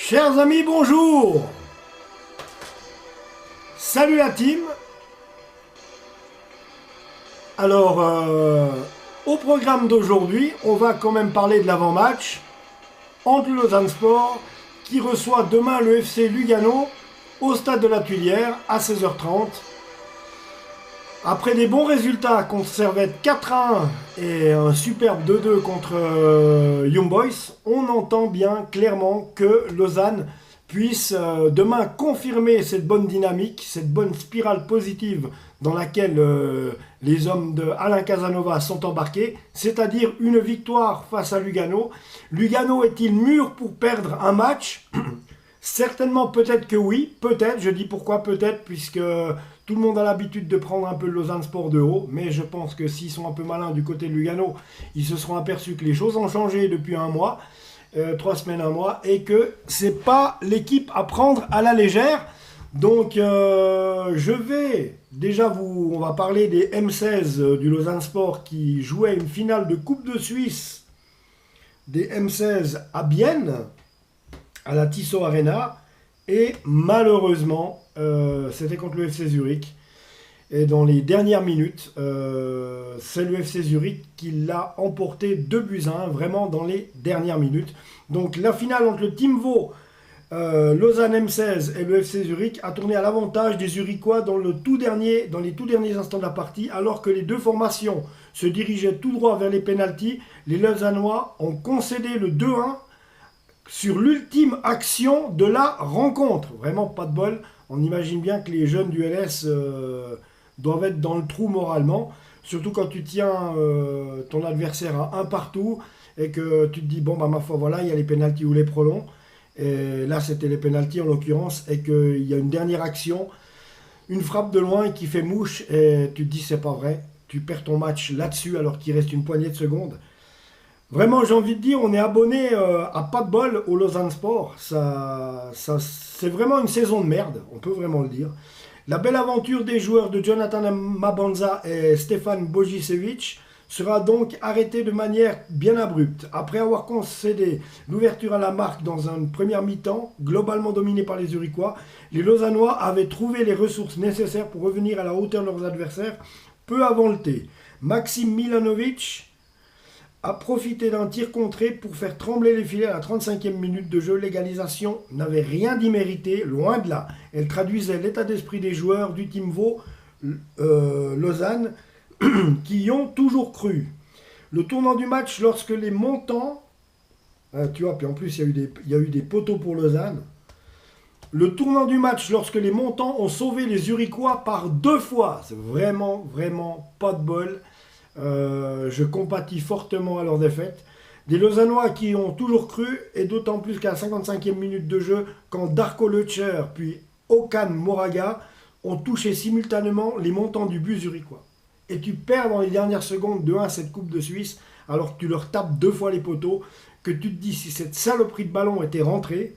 Chers amis, bonjour. Salut la team. Alors, au programme d'aujourd'hui, on va quand même parler de l'avant-match entre Lausanne Sport qui reçoit demain le FC Lugano au stade de la Tuilière à 16h30. Après des bons résultats contre Servette 4-1 et un superbe 2-2 contre Young Boys, on entend bien clairement que Lausanne puisse demain confirmer cette bonne dynamique, cette bonne spirale positive dans laquelle les hommes de Alain Casanova sont embarqués, c'est-à-dire une victoire face à Lugano. Lugano est-il mûr pour perdre un match? Certainement, peut-être que oui, peut-être, je dis pourquoi peut-être, puisque tout le monde a l'habitude de prendre un peu le Lausanne Sport de haut, mais je pense que s'ils sont un peu malins du côté de Lugano, ils se seront aperçus que les choses ont changé depuis un mois, 3 semaines, un mois, et que c'est pas l'équipe à prendre à la légère. Donc je vais déjà on va parler des M16 du Lausanne Sport qui jouaient une finale de Coupe de Suisse des M16 à Bienne, à la Tissot Arena, et malheureusement c'était contre le FC Zurich, et dans les dernières minutes c'est le FC Zurich qui l'a emporté 2-1, vraiment dans les dernières minutes. Donc la finale entre le Team Vaud, Lausanne M16 et le FC Zurich a tourné à l'avantage des Zurichois dans les tout derniers instants de la partie, alors que les deux formations se dirigeaient tout droit vers les pénaltys. Les Lausannois ont concédé le 2-1 sur l'ultime action de la rencontre. Vraiment pas de bol. On imagine bien que les jeunes du LS doivent être dans le trou moralement, surtout quand tu tiens ton adversaire à un partout et que tu te dis, bon, bah ma foi, voilà, il y a les pénaltys ou les prolongs. Et là, c'était les pénaltys en l'occurrence, et qu'il y a une dernière action, une frappe de loin qui fait mouche, et tu te dis, c'est pas vrai. Tu perds ton match là-dessus alors qu'il reste une poignée de secondes. Vraiment, j'ai envie de dire, on est abonné à pas de bol au Lausanne Sport. C'est vraiment une saison de merde, on peut vraiment le dire. La belle aventure des joueurs de Jonathan Mabanza et Stefan Bojicevic sera donc arrêtée de manière bien abrupte. Après avoir concédé l'ouverture à la marque dans une première mi-temps, globalement dominée par les Zurichois, les Lausannois avaient trouvé les ressources nécessaires pour revenir à la hauteur de leurs adversaires peu avant le thé. Maxim Milanovic a profité d'un tir contré pour faire trembler les filets à la 35e minute de jeu. L'égalisation n'avait rien d'immérité, loin de là. Elle traduisait l'état d'esprit des joueurs du Team Vaud Lausanne qui y ont toujours cru. Le tournant du match lorsque les montants, tu vois, puis en plus il y a eu des poteaux pour Lausanne. Le tournant du match lorsque les montants ont sauvé les Zurichois par 2 fois. C'est vraiment, vraiment pas de bol. Je compatis fortement à leur défaite. Des Lausannois qui ont toujours cru, et d'autant plus qu'à la 55e minute de jeu, quand Darko Lecher puis Okan Moraga ont touché simultanément les montants du but zurichois. Et tu perds dans les dernières secondes de 1 cette Coupe de Suisse, alors que tu leur tapes 2 fois les poteaux, que tu te dis si cette saloperie de ballon était rentrée,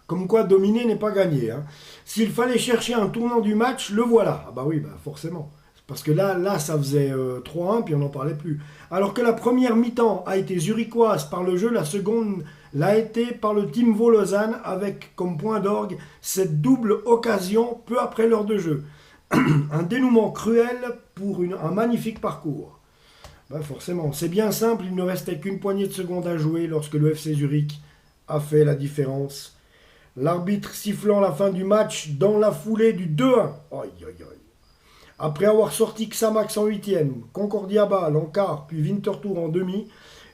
comme quoi dominer n'est pas gagné. Hein. S'il fallait chercher un tournant du match, le voilà. Ah bah oui, bah forcément. Parce que là ça faisait 3-1, puis on n'en parlait plus. Alors que la première mi-temps a été zurichoise par le jeu, la seconde l'a été par le Team Vaud Lausanne, avec comme point d'orgue cette double occasion peu après l'heure de jeu. Un dénouement cruel pour un magnifique parcours. Ben forcément, c'est bien simple, il ne restait qu'une poignée de secondes à jouer lorsque le FC Zurich a fait la différence. L'arbitre sifflant la fin du match dans la foulée du 2-1. Aïe, aïe, aïe. Après avoir sorti Xamax en 8e, Concordia Bâle en quart, puis Winterthur en demi,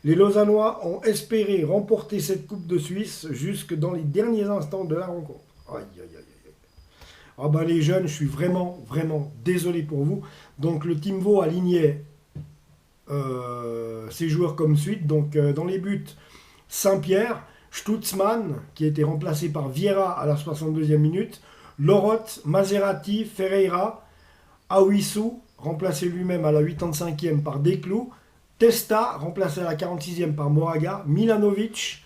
les Lausannois ont espéré remporter cette Coupe de Suisse jusque dans les derniers instants de la rencontre. Aïe, aïe, aïe. Ah ben les jeunes, je suis vraiment, vraiment désolé pour vous. Donc le Team Vaud alignait ses joueurs comme suite. Donc dans les buts, Saint-Pierre, Stutzmann, qui a été remplacé par Vieira à la 62e minute, Lorotte, Maserati, Ferreira, Aouissou, remplacé lui-même à la 85e par Desclous, Testa, remplacé à la 46e par Moraga, Milovanovic,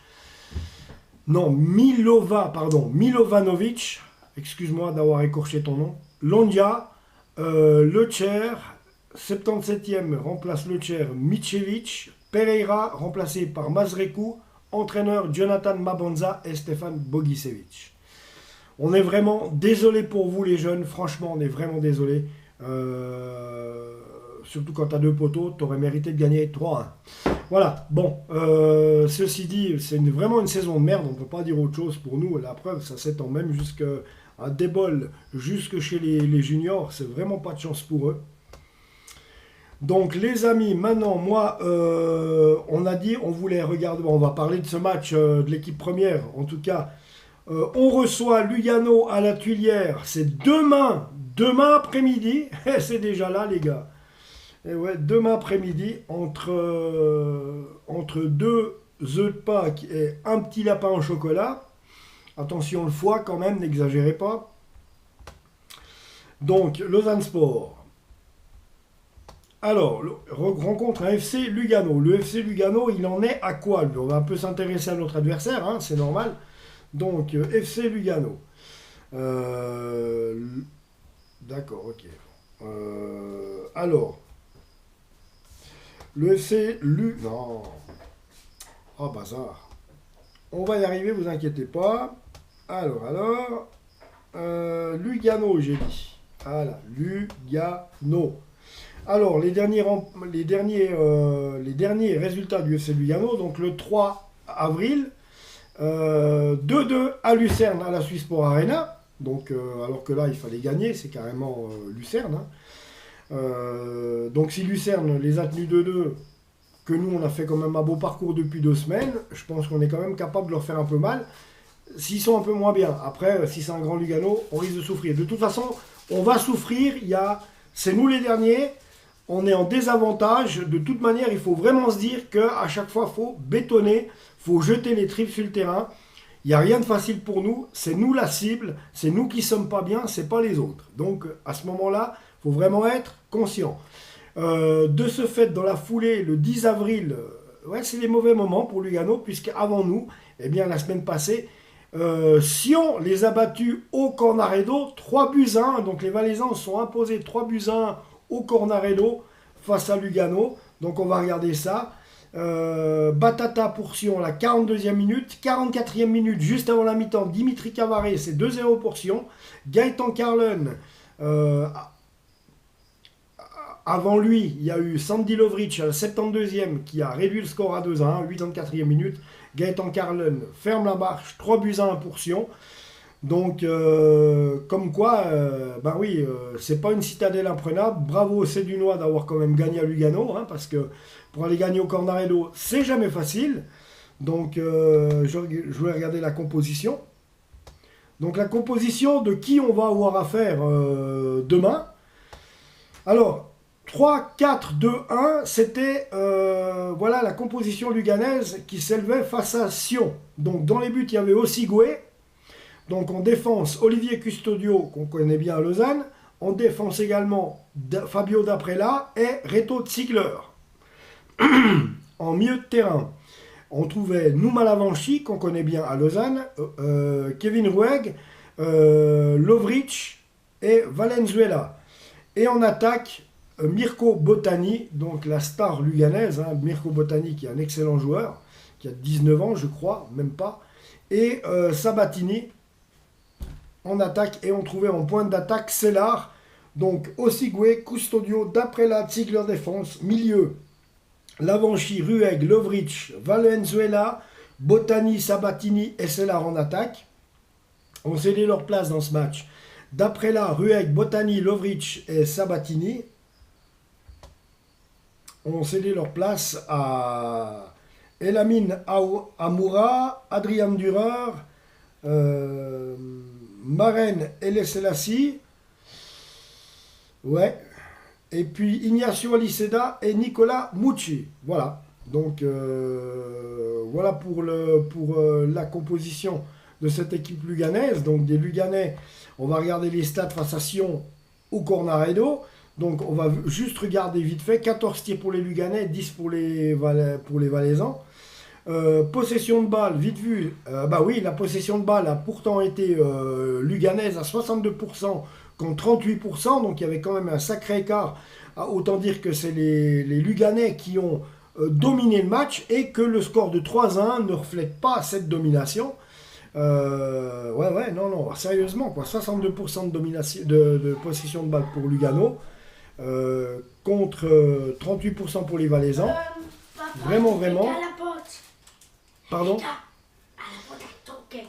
excuse-moi d'avoir écorché ton nom, Londia, Lecher, 77e remplace Lecher, Micevic, Pereira remplacé par Mazreku, entraîneur Jonathan Mabonza et Stefan Bogicevic. On est vraiment désolé pour vous les jeunes, franchement on est vraiment désolé. Surtout quand tu as deux poteaux, tu aurais mérité de gagner 3-1. Voilà, bon, ceci dit, c'est vraiment une saison de merde, on ne peut pas dire autre chose pour nous. La preuve, ça s'étend même jusqu'à des bols, jusque chez les juniors, c'est vraiment pas de chance pour eux. Donc les amis, maintenant, moi, on a dit, on voulait regarder, on va parler de ce match de l'équipe première, en tout cas. On reçoit Lugano à la Tuilière, c'est demain après-midi, et c'est déjà là les gars. Et ouais, demain après-midi, entre deux œufs de Pâques et un petit lapin au chocolat. Attention le foie quand même, n'exagérez pas. Donc, Lausanne Sport. Alors, rencontre un FC Lugano. Le FC Lugano, il en est à quoi lui? On va un peu s'intéresser à notre adversaire, hein, c'est normal. Donc, FC Lugano. D'accord, ok. Alors, le FC Non. Oh, bazar. On va y arriver, vous inquiétez pas. Alors. Lugano, j'ai dit. Voilà, Lugano. Alors, les derniers résultats du FC Lugano, donc le 3 avril, 2-2 à Lucerne, à la Swiss Sport Arena. Donc, alors que là, il fallait gagner, c'est carrément Lucerne. Hein. Donc, si Lucerne les a tenus 2-2, que nous, on a fait quand même un beau parcours depuis 2 semaines, je pense qu'on est quand même capable de leur faire un peu mal. S'ils sont un peu moins bien. Après, si c'est un grand Lugano, on risque de souffrir. De toute façon, on va souffrir. C'est nous les derniers. On est en désavantage. De toute manière, il faut vraiment se dire qu'à chaque fois, il faut bétonner. Il faut jeter les tripes sur le terrain. Il n'y a rien de facile pour nous. C'est nous la cible. C'est nous qui ne sommes pas bien. Ce n'est pas les autres. Donc, à ce moment-là, il faut vraiment être conscient. De ce fait, dans la foulée, le 10 avril, c'est les mauvais moments pour Lugano, puisqu'avant nous, la semaine passée, Sion les a battus au Cornaredo 3-1. Donc les Valaisans se sont imposés 3-1 au Cornaredo face à Lugano. Donc on va regarder ça. Batata pour Sion, la 42e minute. 44e minute, juste avant la mi-temps, Dimitri Cavaret, c'est 2-0 pour Sion. Gaëtan Carlen, avant lui, il y a eu Sandy Lovric à la 72e qui a réduit le score à 2-1, 84e minute. Gaëtan Carlen ferme la marche, 3-1 pour Sion. Donc, comme quoi, c'est pas une citadelle imprenable. Bravo aux Cédunois d'avoir quand même gagné à Lugano, hein, parce que pour aller gagner au Cornaredo, c'est jamais facile. Donc, je vais regarder la composition. Donc, la composition de qui on va avoir affaire demain. Alors, 3-4-2-1, c'était la composition luganaise qui s'élevait face à Sion. Donc dans les buts, il y avait Osigoué. Donc en défense, Olivier Custodio, qu'on connaît bien à Lausanne. En défense également, Fabio Daprella et Reto Ziegler. En milieu de terrain, on trouvait Nouma Lavanchi, qu'on connaît bien à Lausanne, Kevin Rueg, Lovric et Valenzuela. Et en attaque, Mirko Botani, donc la star luganaise, hein, Mirko Botani qui est un excellent joueur, qui a 19 ans je crois, même pas, et Sabatini en attaque, et on trouvait en pointe d'attaque Cellar, donc Osigoué, Custodio, Daprella, Ziegler défense, milieu, Lavanchi, Rueg, Lovric, Valenzuela, Botani, Sabatini et Cellar en attaque. On cédé leur place dans ce match. Daprella, Rueg, Botani, Lovric et Sabatini ont cédé leur place à Elamine Amoura, Adrian Dürer, Maren Eleselassie, et puis Ignacio Aliceda et Nicolas Mucci. Voilà. Donc voilà pour la composition de cette équipe luganaise. Donc des Luganais, on va regarder les stats face à Sion au Cornaredo. Donc on va juste regarder vite fait, 14 tirs pour les Luganais, 10 pour les Valaisans. Possession de balle, vite vu, la possession de balle a pourtant été luganaise à 62% contre 38%, donc il y avait quand même un sacré écart. Autant dire que c'est les Luganais qui ont dominer le match et que le score de 3-1 ne reflète pas cette domination. Ouais, non, sérieusement, quoi. 62% de domination, de possession de balle pour Lugano, contre 38% pour les Valaisans. Vraiment. Pardon?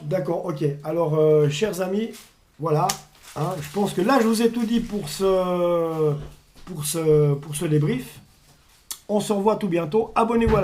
D'accord, ok. Alors, chers amis, voilà. Hein, je pense que là, je vous ai tout dit pour ce débrief. On se revoit tout bientôt. Abonnez-vous à la